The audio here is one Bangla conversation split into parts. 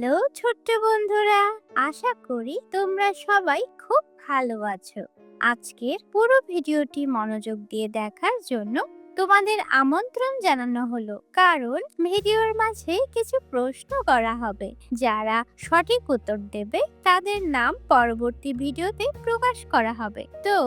হ্যালো ছোট্ট বন্ধুরা, আশা করি তোমরা সবাই খুব ভালো আছো। আজকের পুরো ভিডিওটি মনোযোগ দিয়ে দেখার জন্য তোমাদের আমন্ত্রণ জানানো হলো, কারণ ভিডিওর মাঝে কিছু প্রশ্ন করা হবে। যারা সঠিক উত্তর দেবে তাদের নাম পরবর্তী ভিডিওতে প্রকাশ করা হবে। তো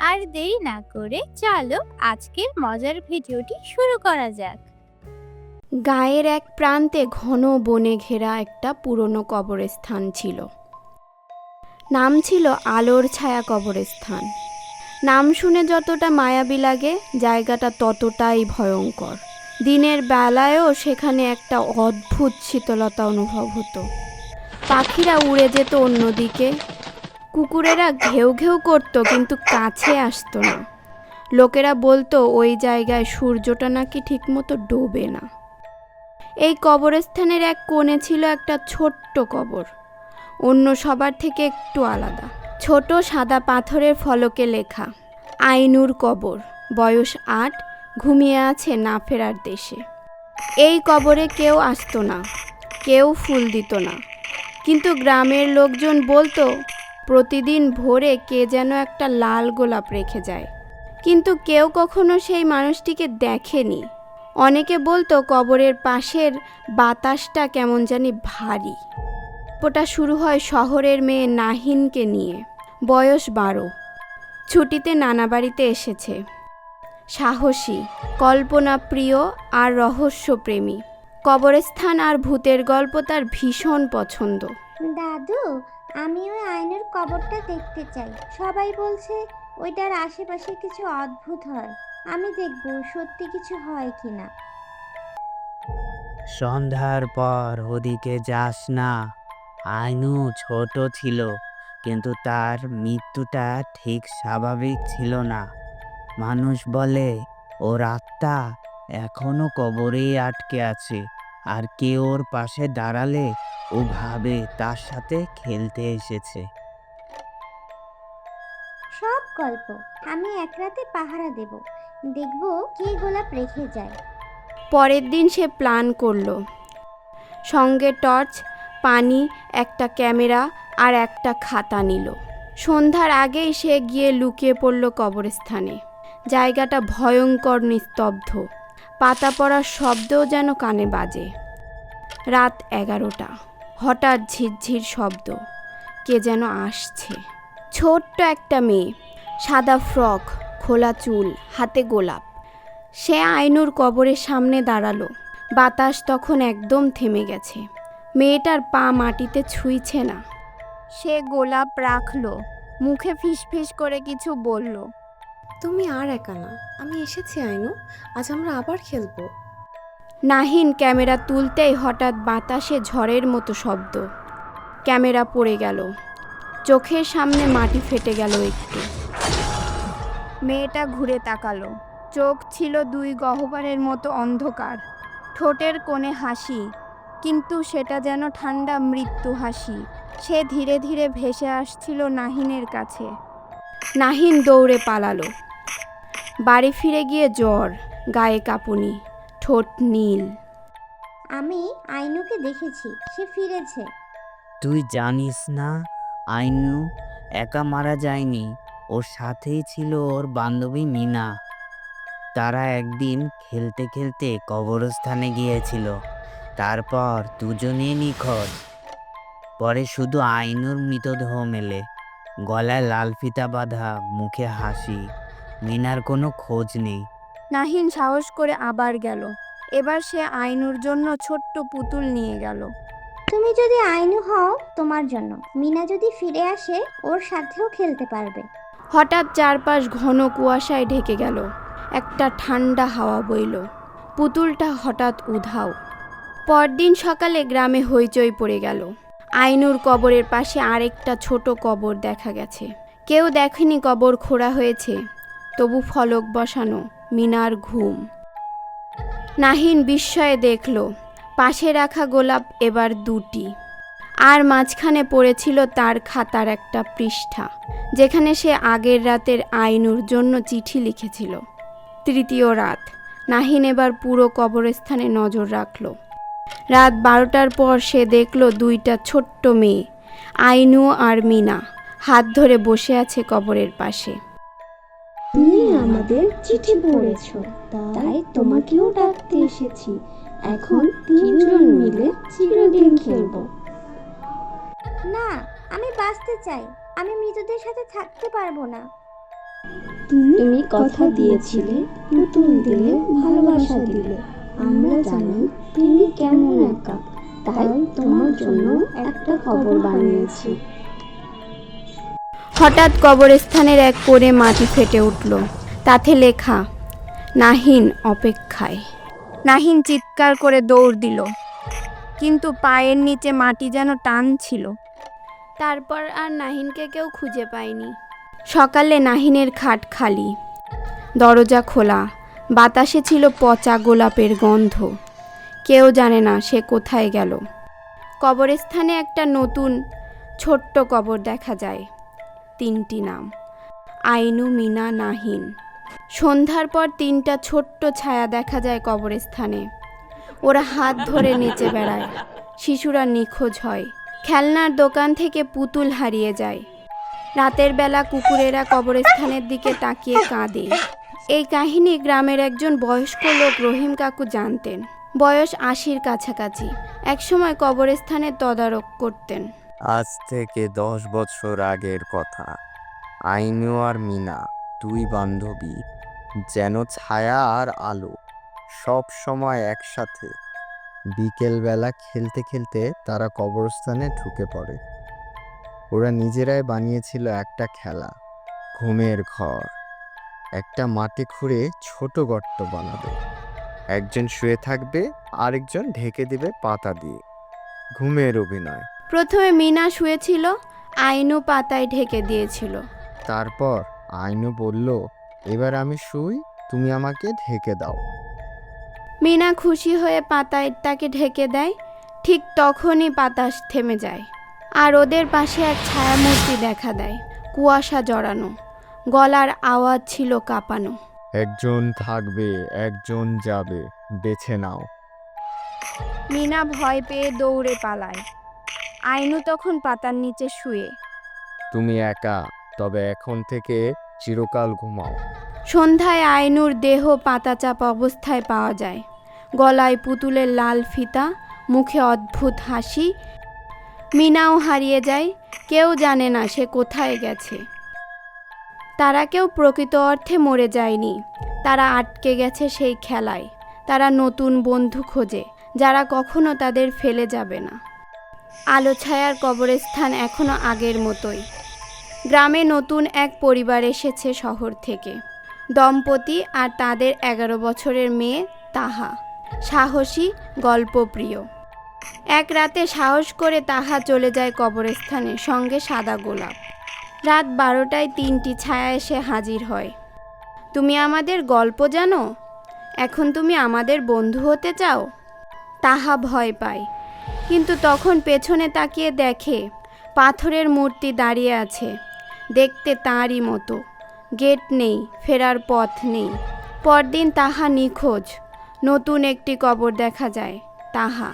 আর দেরি না করে চলো আজকের মজার ভিডিওটি শুরু করা যাক। গাঁয়ের এক প্রান্তে ঘন বনে ঘেরা একটা পুরনো কবরস্থান ছিল। নাম ছিল আলোর ছায়া কবরস্থান। নাম শুনে যতটা মায়াবী লাগে, জায়গাটা ততটাই ভয়ঙ্কর। দিনের বেলায়ও সেখানে একটা অদ্ভুত শীতলতা অনুভব হতো। পাখিরা উড়ে যেত অন্যদিকে, কুকুরেরা ঘেউ ঘেউ করত কিন্তু কাছে আসতো না। লোকেরা বলতো ওই জায়গায় সূর্যটা নাকি ঠিকমতো ডোবে না। এই কবরস্থানের এক কোণে ছিল একটা ছোট্ট কবর, অন্য সবার থেকে একটু আলাদা। ছোট সাদা পাথরের ফলকে লেখা, আইনুর কবর, বয়স 8, ঘুমিয়ে আছে না ফেরার দেশে। এই কবরে কেউ আসতো না, কেউ ফুল দিত না, কিন্তু গ্রামের লোকজন বলতো প্রতিদিন ভোরে কে যেন একটা লাল গোলাপ রেখে যায়, কিন্তু কেউ কখনো সেই মানুষটিকে দেখেনি। অনেকে বলতো কবরের পাশের বাতাসটা কেমন জানি ভারী। গল্পটা শুরু হয় শহরের মেয়ে নাহিনকে নিয়ে। বয়স 12, ছুটিতে নানা বাড়িতে এসেছে। সাহসী, কল্পনাপ্রিয় আর রহস্যপ্রেমী। কবরস্থান আর ভূতের গল্প তার ভীষণ পছন্দ। দাদু, আমি ওই আয়নার কবরটা দেখতে চাই। সবাই বলছে ওইটার আশেপাশে কিছু অদ্ভুত হয়। আমি দেখব সত্যি কিছু হয় কিনা। সন্ধ্যার পর ওদিকে যাস না। আইনু ছোট ছিল, কিন্তু তার মৃত্যুটা ঠিক স্বাভাবিক ছিল না। মানুষ বলে ওর আত্মা এখনো কবরেই আটকে আছে, আর কেউ ওর পাশে দাঁড়ালে ও ভাবে তার সাথে খেলতে এসেছে। সব গল্প। আমি এক রাতে পাহারা দেব, দেখব কে গোলাপ রেখে যায়। পরের দিন সে প্ল্যান করলো। সঙ্গে টর্চ, পানি, একটা ক্যামেরা আর একটা খাতা নিল। সন্ধ্যার আগেই সে গিয়ে লুকিয়ে পড়ল কবরস্থানে। জায়গাটা ভয়ঙ্কর নিস্তব্ধ, পাতা পড়ার শব্দও যেন কানে বাজে। রাত 11টা, হঠাৎ ঝিরঝির শব্দ, কে যেন আসছে। ছোট্ট একটা মেয়ে, সাদা ফ্রক, খোলা চুল, হাতে গোলাপ। সে আইনুর কবরের সামনে দাঁড়ালো। বাতাস তখন একদম থেমে গেছে, মেয়েটার পা মাটিতে ছুঁইছে না। সে গোলাপ রাখলো, মুখে ফিসফিস করে কিছু বলল। তুমি আর একা না, আমি এসেছি আইনু, আজ আমরা আবার খেলবো। নাহিন ক্যামেরা তুলতেই হঠাৎ বাতাসে ঝড়ের মতো শব্দ। ক্যামেরা পড়ে গেল, চোখের সামনে মাটি ফেটে গেল একটু। মেয়েটা ঘুরে তাকালো, চোখ ছিল 2 গহ্বরের মতো অন্ধকার, ঠোঁটের কোণে হাসি, কিন্তু সেটা যেন ঠান্ডা মৃত্যু হাসি। সে ধীরে ধীরে ভেসে আসছিল নাহিনের কাছে। নাহিন দৌড়ে পালালো। বাড়ি ফিরে গিয়ে জ্বর, গায়ে কাঁপুনি, ঠোঁট নীল। আমি আইনুকে দেখেছি, সে ফিরেছে। তুই জানিস না, আইনু একা মারা যায়নি, ওর সাথেই ছিল ওর বান্ধবী মিনা। তারা একদিন খেলতে খেলতে কবরস্থানে গিয়েছিল, তারপর দুজনেই নিখোঁজ। পরে শুধু আইনুর মৃতদেহ মেলে, গলায় লাল ফিতা বাঁধা, মুখে হাসি। মিনার কোনো খোঁজ নেই। নাহিন সাহস করে আবার গেল। এবার সে আইনুর জন্য ছোট্ট পুতুল নিয়ে গেল। তুমি যদি আইনু হও, তোমার জন্য। মিনা যদি ফিরে আসে, ওর সাথেও খেলতে পারবে। হঠাৎ চারপাশ ঘন কুয়াশায় ঢেকে গেল। একটা ঠান্ডা হাওয়া বইল। পুতুলটা হঠাৎ উধাও। পরদিন সকালে গ্রামে হইচই পড়ে গেল। আইনুর কবরের পাশে আরেকটা ছোট কবর দেখা গেছে। কেউ দেখেনি কবর খোঁড়া হয়েছে, তবু ফলক বসানো, মিনার ঘুম। নাহিন বিস্ময়ে দেখল পাশে রাখা গোলাপ এবার 2টি, আর মাঝখানে পড়েছিল তার খাতার একটা পৃষ্ঠা, যেখানে সে আগের রাতের আইনুর জন্য চিঠি লিখেছিল। 3য় রাত। নাহিন এবার পুরো কবরস্থানে নজর রাখল। রাত 12টার পর সে দেখল দুইটা ছোট্ট মেয়ে, আইনু আর মিনা, হাত ধরে বসে আছে কবরের পাশে। তুমি আমাদের চিঠি পড়েছো, তাই তোমাকেও ডাকতে এসেছি। এখন তিনজন মিলে চিরদিন খেলবো। না, আমি বাঁচতে চাই। আমি মৃতদের সাথে থাকতে পারবো না। তুমি কথা দিয়েছিলে, পুতুল দিলে, ভালোবাসা দিলে। আমরা জানি তুমি কেমন একা, তাই তোমার জন্য একটা কবর বানিয়েছি। হঠাৎ কবরস্থানের এক কোণে মাটি ফেটে উঠল, তাতে লেখা, নাহিন অপেক্ষায়। নাহিন চিৎকার করে দৌড় দিল, কিন্তু পায়ের নিচে মাটি যেন টানছিল। তারপর আর নাহিনকে কেউ খুঁজে পায়নি। সকালে নাহিনের খাট খালি, দরজা খোলা, বাতাসে ছিল পচা গোলাপের গন্ধ। কেউ জানে না সে কোথায় গেল। কবরস্থানে একটা নতুন ছোট্ট কবর দেখা যায়। 3টি নাম, আইনু, মিনা, নাহিন। সন্ধ্যার পর 3টা ছোট্ট ছায়া দেখা যায় কবরস্থানে। ওরা হাত ধরে নিচে বেড়ায়। শিশুরা নিখোঁজ হয়। খেলনার দোকান থেকে পুতুল হারিয়ে যায়। রাতের বেলা কুকুরেরা কবরস্থানের দিকে তাকিয়ে কাঁদে। এই কাহিনী গ্রামের একজন বয়স্ক লোক রহিম কাকু জানতেন। বয়স 80-র কাছাকাছি। একসময় কবরস্থানের তদারক করতেন। আজ থেকে 10 বছর আগের কথা। আইনু আর মিনা, 2 বান্ধবী, যেন ছায়া আর আলো, সব সময় একসাথে। বিকেলবেলা খেলতে খেলতে তারা কবরস্থানে ঢুকে পড়ে। ওরা নিজেরাই বানিয়েছিল একটা খেলা, ঘুমের ঘর। একটা মাটি খুঁড়ে ছোট গর্ত বানাবে, একজন শুয়ে থাকবে, আরেকজন ঢেকে দিবে পাতা দিয়ে। ঘুমের অভিনয়। প্রথমে মিনা শুয়েছিল, আইনু পাতায় ঢেকে দিয়েছিল। তারপর আইনু বলল, এবার আমি শুই, তুমি আমাকে ঢেকে দাও। মিনা খুশি হয়ে পাতায় তাকে ঢেকে দেয়। ঠিক তখনই বাতাস থেমে যায়, আর ওদের পাশে এক ছায়ামূর্তি দেখা দেয়, কুয়াশা জড়ানো। গলার আওয়াজ ছিল কাঁপানো। একজন থাকবে, একজন যাবে, বেছে নাও। মিনা ভয় পেয়ে দৌড়ে পালায়। আইনু তখন পাতার নিচে শুয়ে। তুমি একা, তবে এখন থেকে চিরকাল ঘুমাও। সন্ধ্যায় আইনুর দেহ পাতা চাপা অবস্থায় পাওয়া যায়। গলায় পুতুলের লাল ফিতা, মুখে অদ্ভুত হাসি। মিনাও হারিয়ে যায়। কেউ জানে না সে কোথায় গেছে। তারা কেউ প্রকৃত অর্থে মরে যায়নি। তারা আটকে গেছে সেই খেলায়। তারা নতুন বন্ধু খোঁজে, যারা কখনো তাদের ফেলে যাবে না। আলো ছায়ার কবরস্থান এখনো আগের মতোই। গ্রামে নতুন এক পরিবার এসেছে শহর থেকে। দম্পতি আর তাদের 11 বছরের মেয়ে তাহা। সাহসী, গল্পপ্রিয়। এক রাতে সাহস করে তাহা চলে যায় কবরস্থানে, সঙ্গে সাদা গোলাপ। রাত 12টায় 3টি ছায়া এসে হাজির হয়। তুমি আমাদের গল্প জানো? এখন তুমি আমাদের বন্ধু হতে চাও? তাহা ভয় পায়, কিন্তু তখন পেছনে তাকিয়ে দেখে পাথরের মূর্তি দাঁড়িয়ে আছে, দেখতে তাঁরই মতো। গেট নেই, ফেরার পথ নেই। পরদিন তাহা নিখোঁজ। নতুন একটি কবর দেখা যায়। তাহা।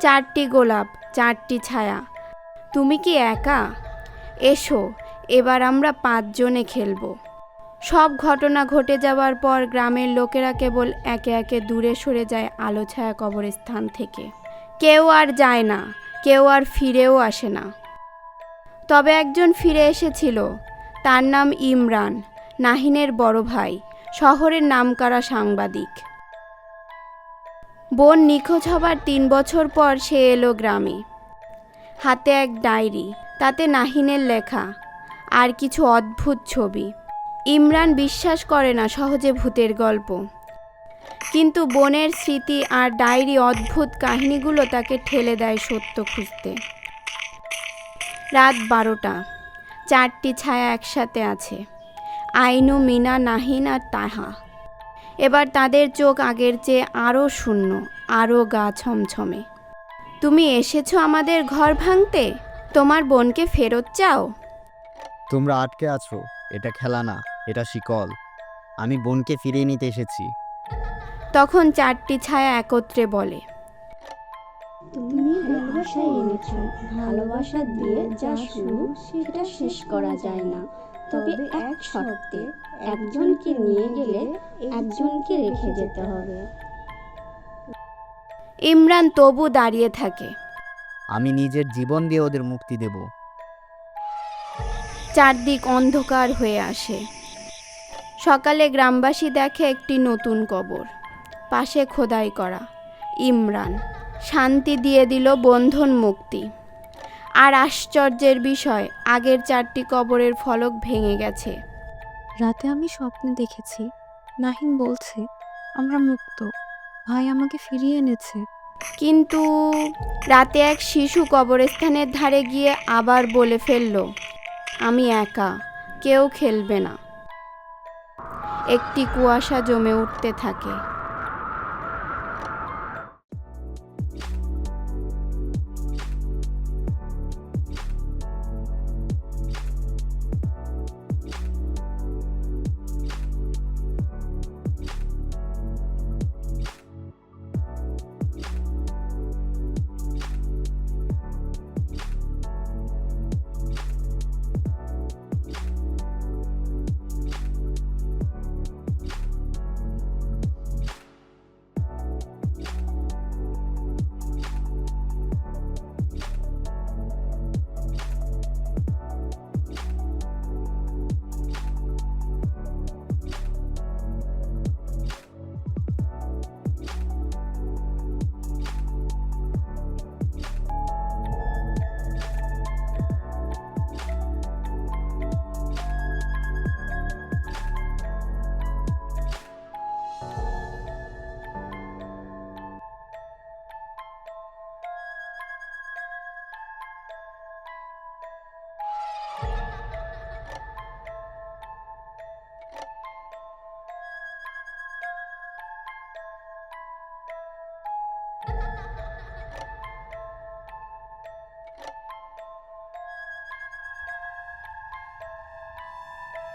4টি গোলাপ, 4টি ছায়া। তুমি কি একা? এসো, এবার আমরা 5 জনে খেলব। সব ঘটনা ঘটে যাওয়ার পর গ্রামের লোকেরা কেবল একে একে দূরে সরে যায় আলো ছায়া কবরস্থান থেকে। কেউ আর যায় না, কেউ আর ফিরেও আসে না। তবে একজন ফিরে এসেছিল। তার নাম ইমরান, নাহিনের বড় ভাই, শহরের নামকরা সাংবাদিক। বোন নিখোঁজ হবার 3 বছর পর সে এলো গ্রামে। হাতে এক ডায়েরি, তাতে নাহিনের লেখা আর কিছু অদ্ভুত ছবি। ইমরান বিশ্বাস করে না সহজে ভূতের গল্প, কিন্তু বোনের স্মৃতি আর ডায়েরি অদ্ভুত কাহিনীগুলো তাকে ঠেলে দেয় সত্য খুঁজতে। রাত 12টা। 4টি ছায়া একসাথে আছে, আইনু, মিনা, নাহিন আর তাহা। এবার তাদের চোখ আগের চেয়ে আরও শূন্য, আরও গা ছমছমে। তুমি এসেছো আমাদের ঘর ভাঙতে? তোমার বোনকে ফেরত চাও? তোমরা আটকে আছো, এটা খেলা না, এটা শিকল। আমি বোনকে ফিরিয়ে নিতে এসেছি। তখন 4টি ছায়া একত্রে বলে, তুমি ভালোবাসা এনেছো, ভালোবাসা দিয়ে যা শুরু সেটা শেষ করা যায় না। তবে এক শর্তে, একজনকে নিয়ে গেলে একজনকে রেখে যেতে হবে। ইমরান তবু দাঁড়িয়ে থাকে। আমি নিজের জীবন দিয়ে ওদের মুক্তি দেব। চারদিক অন্ধকার হয়ে আসে। সকালে গ্রামবাসী দেখে একটি নতুন কবর, পাশে খোদাই করা। ইমরান শান্তি দিয়ে দিল বন্ধন মুক্তি। আর আশ্চর্যের বিষয়, আগের 4টি কবরের ফলক ভেঙে গেছে। রাতে আমি স্বপ্নে দেখেছি, নাহিন বলছে আমরা মুক্ত, ভাই আমাকে ফিরিয়ে এনেছে। কিন্তু রাতে এক শিশু কবরস্থানের ধারে গিয়ে আবার বলে ফেলল, আমি একা, কেউ খেলবে না। একটি কুয়াশা জমে উঠতে থাকে।